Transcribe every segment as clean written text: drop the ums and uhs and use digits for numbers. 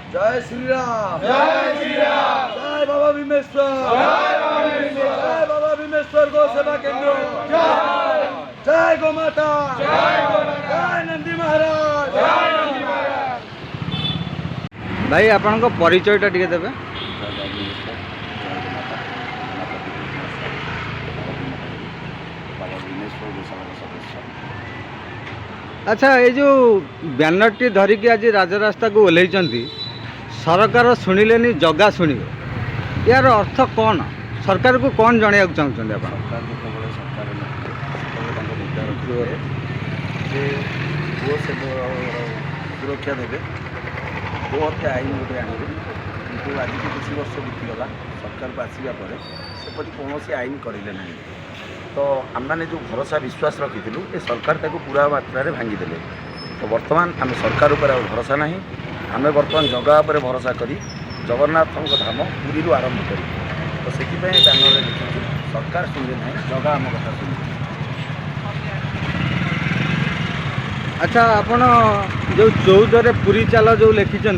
जय श्री राम, जय बाबा भीमेश्वर, जय बाबा भीमेश्वर गौ सेवा केंद्र, जय गौ माता, जय नंदी महाराज। भाई आपण को परिचय टा टिके देबे। अच्छा, ये जो बैनर टी धरिकी आज राजरास्ता को ओह्लैचंती सरकार शुणिलेनी जगह शुणिबे, यार अर्थ कौन? सरकार को कौन जणिया चाहते आप? सरकार को केवल सरकार मुद्दा रखिए जे गो से सुरक्षा देवे, गो हत्या आईन गोटे आने किंतु आज की किसी वर्ष बीतीगला सरकार को आसवा पर सेपरी कौन आईन करें ना। तो आम मैंने जो भरोसा विश्वास रखी ये सरकार ताको पूरा मात्रा भांगीदे। तो बर्तमान आम सरकार उपर भरोसा ना, आम बर्तमान जगह पर भरोसा करी जगन्नाथ धाम पुरी आरंभ करी। तो से बैनर लिखी सरकार शुणे ना, जगह आम कथा शुणे। अच्छा, आपण जो 14 पुरी चाल जो लिखिं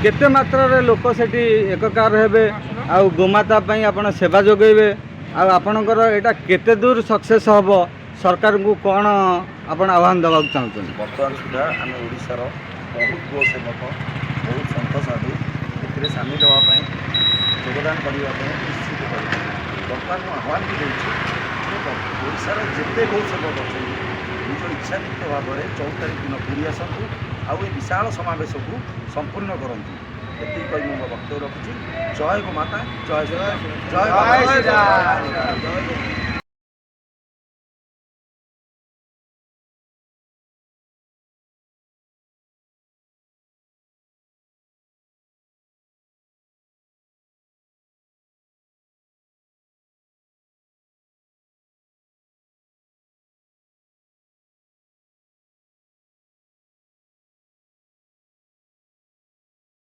केते मात्रा रे लोक सेठी एककार हेबे आ गोमाता पई आपण सेवा जोगेबे आपणकर एटा केते दूर सक्सेस हम? सरकार को कौन आपण आह्वान देवा चाहते? बर्तमान सुधा आम ओडार बहुत गो सेवक बहुत सन्त साधु ए सामिल होगापी योगदान करने निश्चित कर बर्तमान मुझे आह्वान भी देशार जिते गौ सेवक अच्छे निज इच्छाकृत भाव में 14 तारीख दिन पुरी आसतु आउ विशाल समावेश को संपूर्ण करूँ। ये कही मो वक्तव्य रखुच्छी। जय गो माता, जय जय जय।